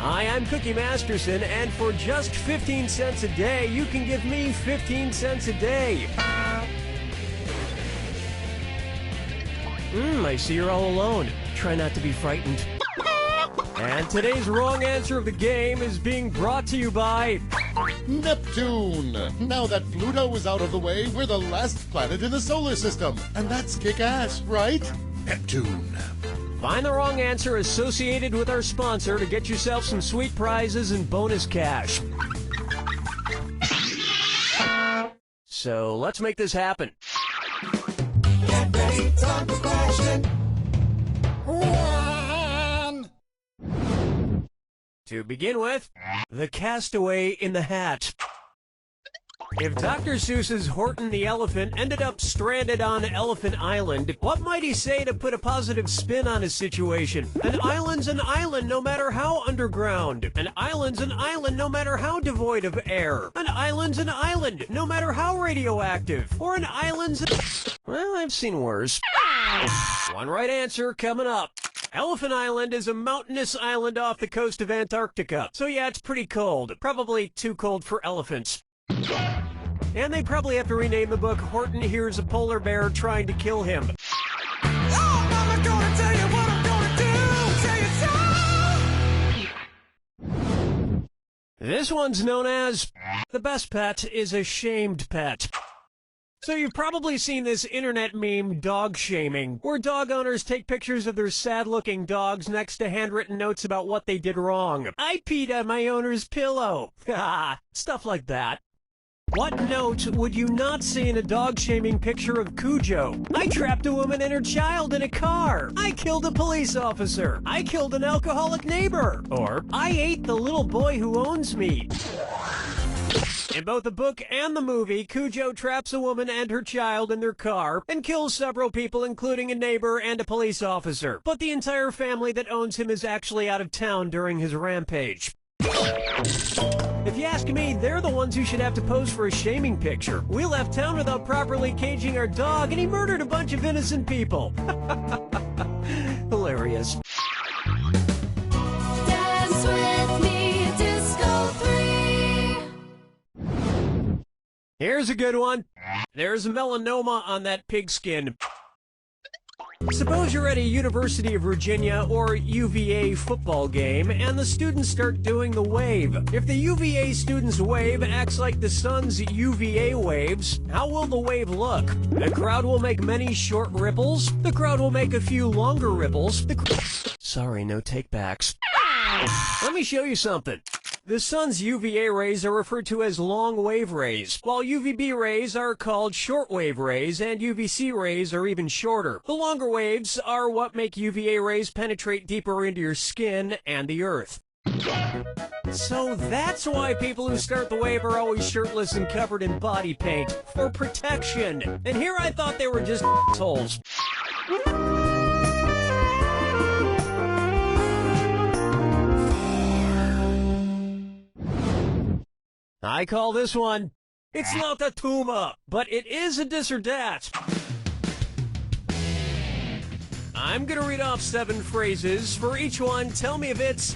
Hi, I'm Cookie Masterson, and for just 15 cents a day, you can give me 15 cents a day. I see you're all alone. Try not to be frightened. And today's wrong answer of the game is being brought to you by Neptune. Now that Pluto is out of the way, we're the last planet in the solar system. And that's kick-ass, right? Neptune. Find the wrong answer associated with our sponsor to get yourself some sweet prizes and bonus cash. So let's make this happen. Get ready, time for question 1. To begin with, the castaway in the hat. If Dr. Seuss's Horton the Elephant ended up stranded on Elephant Island, what might he say to put a positive spin on his situation? An island's an island no matter how underground. An island's an island no matter how devoid of air. An island's an island no matter how radioactive. Or an island's... Well, I've seen worse. One right answer coming up. Elephant Island is a mountainous island off the coast of Antarctica. So yeah, it's pretty cold. Probably too cold for elephants. And they probably have to rename the book Horton Hears a Polar Bear Trying to Kill Him. Oh, Mama, gonna tell you what I'm gonna do. Tell you so. This one's known as The Best Pet is a Shamed Pet. So you've probably seen this internet meme, dog shaming, where dog owners take pictures of their sad-looking dogs next to handwritten notes about what they did wrong. I peed on my owner's pillow. Stuff like that. What note would you not see in a dog-shaming picture of Cujo? I trapped a woman and her child in a car. I killed a police officer. I killed an alcoholic neighbor. Or, I ate the little boy who owns me. In both the book and the movie, Cujo traps a woman and her child in their car and kills several people, including a neighbor and a police officer. But the entire family that owns him is actually out of town during his rampage. If you ask me, they're the ones who should have to pose for a shaming picture. We left town without properly caging our dog, and he murdered a bunch of innocent people. Hilarious. Dance with me, Disco 3. Here's a good one. There's melanoma on that pigskin. Suppose you're at a University of Virginia or UVA football game, and the students start doing the wave. If the UVA students' wave acts like the sun's UVA waves, how will the wave look? The crowd will make many short ripples. The crowd will make a few longer ripples. Sorry, no takebacks. Let me show you something. The sun's UVA rays are referred to as long wave rays, while UVB rays are called short wave rays, and UVC rays are even shorter. The longer waves are what make UVA rays penetrate deeper into your skin and the earth. So that's why people who start the wave are always shirtless and covered in body paint, for protection. And here I thought they were just assholes. I call this one, it's not a tumor, but it is a this or that. I'm gonna read off 7 phrases. For each one, tell me if it's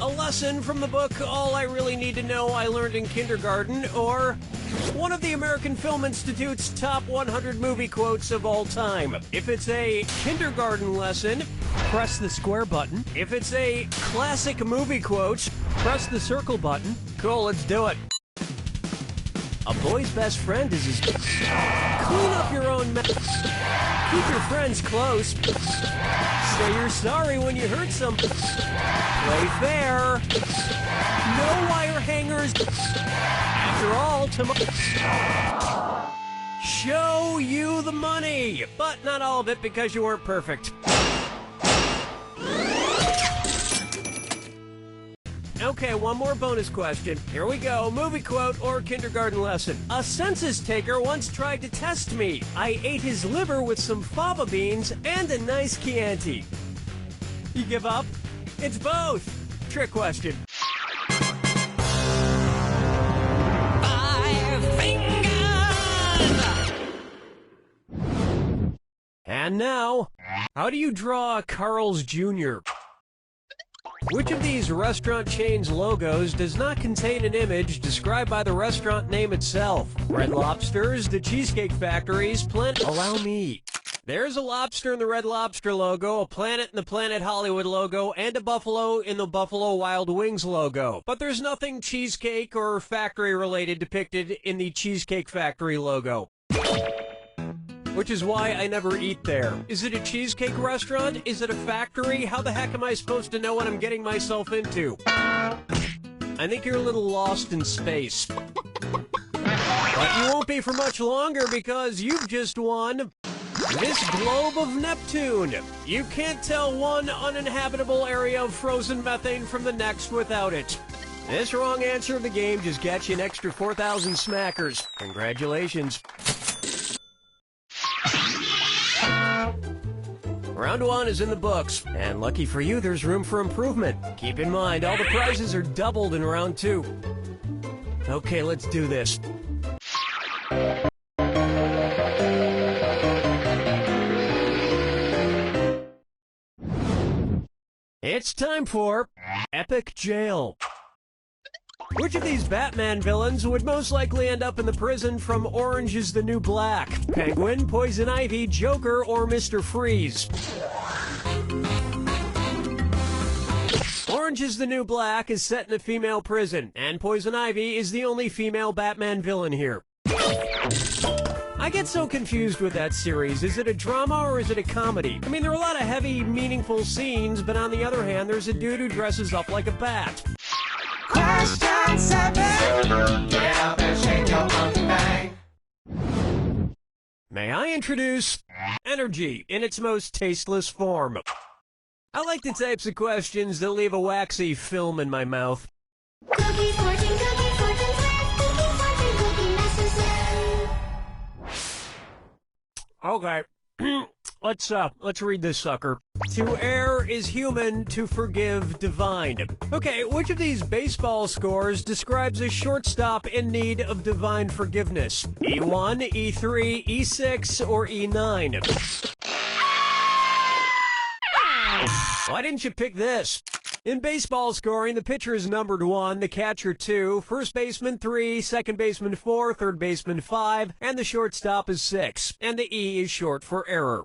a lesson from the book All I Really Need to Know I Learned in Kindergarten, or one of the American Film Institute's top 100 movie quotes of all time. If it's a kindergarten lesson, press the square button. If it's a classic movie quote, press the circle button. Cool, let's do it. A boy's best friend is his... Clean up your own mess. Keep your friends close. Say you're sorry when you hurt some... Play fair. No wire hangers. After all, tomorrow... Show you the money. But not all of it because you weren't perfect. Okay, one more bonus question. Here we go. Movie quote or kindergarten lesson. A census taker once tried to test me. I ate his liver with some fava beans and a nice Chianti. You give up? It's both. Trick question. 5 fingers. And now, how do you draw Carl's Jr.? Which of these restaurant chains' logos does not contain an image described by the restaurant name itself? Red Lobster's, the Cheesecake Factory's, Allow me. There's a lobster in the Red Lobster logo, a planet in the Planet Hollywood logo, and a buffalo in the Buffalo Wild Wings logo. But there's nothing cheesecake or factory related depicted in the Cheesecake Factory logo. Which is why I never eat there. Is it a cheesecake restaurant? Is it a factory? How the heck am I supposed to know what I'm getting myself into? I think you're a little lost in space. But you won't be for much longer because you've just won this globe of Neptune. You can't tell one uninhabitable area of frozen methane from the next without it. This wrong answer of the game just gets you an extra 4,000 smackers. Congratulations. Round 1 is in the books, and lucky for you, there's room for improvement. Keep in mind, all the prizes are doubled in round 2. Okay, let's do this. It's time for Epic Jail. Which of these Batman villains would most likely end up in the prison from Orange is the New Black? Penguin, Poison Ivy, Joker, or Mr. Freeze? Orange is the New Black is set in a female prison, and Poison Ivy is the only female Batman villain here. I get so confused with that series. Is it a drama or is it a comedy? I mean, there are a lot of heavy, meaningful scenes, but on the other hand, there's a dude who dresses up like a bat. Question 7. Get up and shake your monkey bang. May I introduce energy in its most tasteless form? I like the types of questions that leave a waxy film in my mouth. Cookie fortune, cookie fortune, cookie master set. Okay, let's read this sucker. To err is human, to forgive divine. Okay, which of these baseball scores describes a shortstop in need of divine forgiveness? E1, E3, E6, or E9? Why didn't you pick this? In baseball scoring, the pitcher is numbered 1, the catcher 2, first baseman 3, second baseman 4, third baseman 5, and the shortstop is 6. And the E is short for error.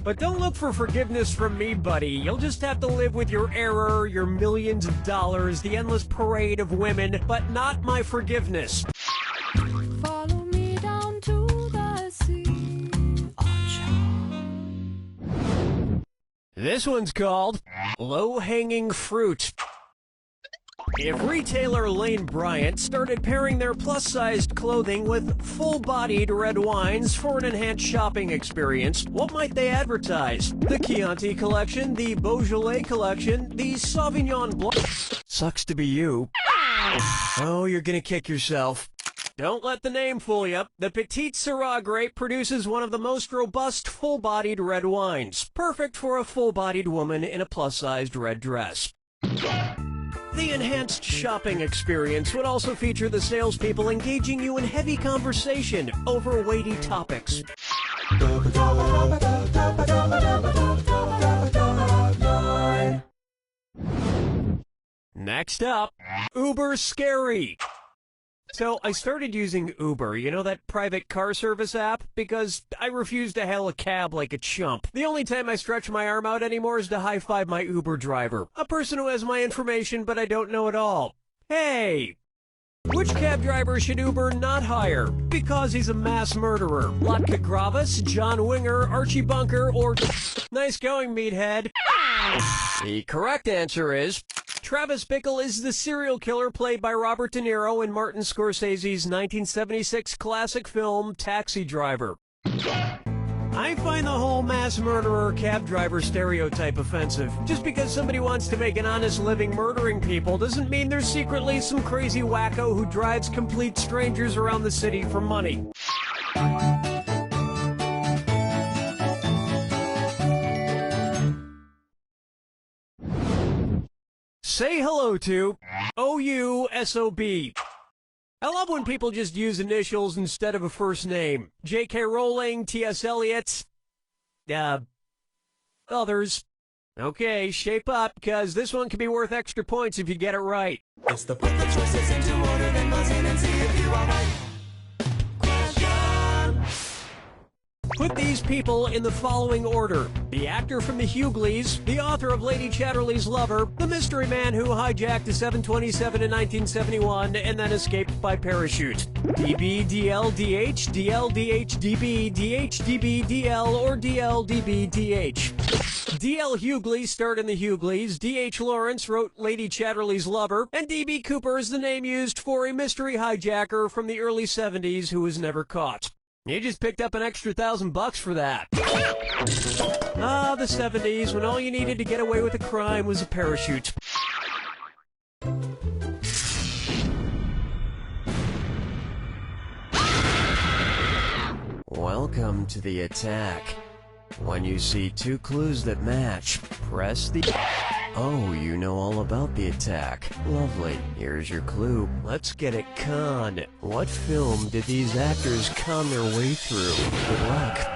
But don't look for forgiveness from me, buddy. You'll just have to live with your error, your millions of dollars, the endless parade of women, but not my forgiveness. Follow me down to the sea. This one's called Low-Hanging Fruit. If retailer Lane Bryant started pairing their plus-sized clothing with full-bodied red wines for an enhanced shopping experience, what might they advertise? The Chianti Collection, the Beaujolais Collection, the Sauvignon Blanc... Sucks to be you. Oh, you're gonna kick yourself. Don't let the name fool you. The Petite Syrah grape produces one of the most robust full-bodied red wines, perfect for a full-bodied woman in a plus-sized red dress. The enhanced shopping experience would also feature the salespeople engaging you in heavy conversation over weighty topics. Next up, Uber Scary. So I started using Uber, you know, that private car service app, because I refuse to hail a cab like a chump. The only time I stretch my arm out anymore is to high-five my Uber driver, a person who has my information but I don't know at all. Hey! Which cab driver should Uber not hire? Because he's a mass murderer. Latka Gravis, John Winger, Archie Bunker, or... Nice going, meathead. The correct answer is... Travis Bickle is the serial killer played by Robert De Niro in Martin Scorsese's 1976 classic film Taxi Driver. I find the whole mass murderer cab driver stereotype offensive. Just because somebody wants to make an honest living murdering people doesn't mean there's secretly some crazy wacko who drives complete strangers around the city for money. Say hello to O-U-S-O-B. I love when people just use initials instead of a first name. J.K. Rowling, T.S. Eliot, others. Okay, shape up, because this one could be worth extra points if you get it right. It's the put the choices into order, then buzz in and see if you are right. Question. Put these people in the following order: the actor from the Hughleys, the author of Lady Chatterley's Lover, the mystery man who hijacked a 727 in 1971 and then escaped by parachute. DB, DL, DH, DL, DH, DB, DH, DB, DL, or DL, DB, DH. D.L. Hughley starred in the Hughleys, D.H. Lawrence wrote Lady Chatterley's Lover, and D.B. Cooper is the name used for a mystery hijacker from the early 70s who was never caught. You just picked up an extra $1,000 for that. Ah, the 70s, when all you needed to get away with a crime was a parachute. Welcome to the attack. When you see two clues that match, press the... Oh, you know all about the attack. Lovely. Here's your clue. Let's get it conned. What film did these actors con their way through? Good luck.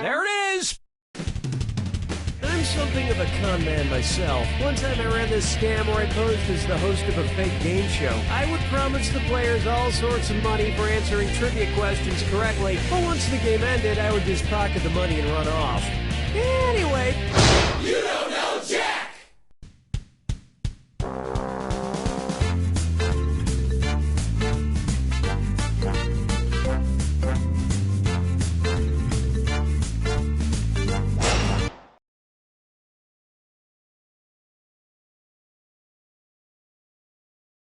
There it is! I'm something of a con man myself. One time I ran this scam where I posed as the host of a fake game show. I would promise the players all sorts of money for answering trivia questions correctly, but once the game ended, I would just pocket the money and run off. Anyway... You don't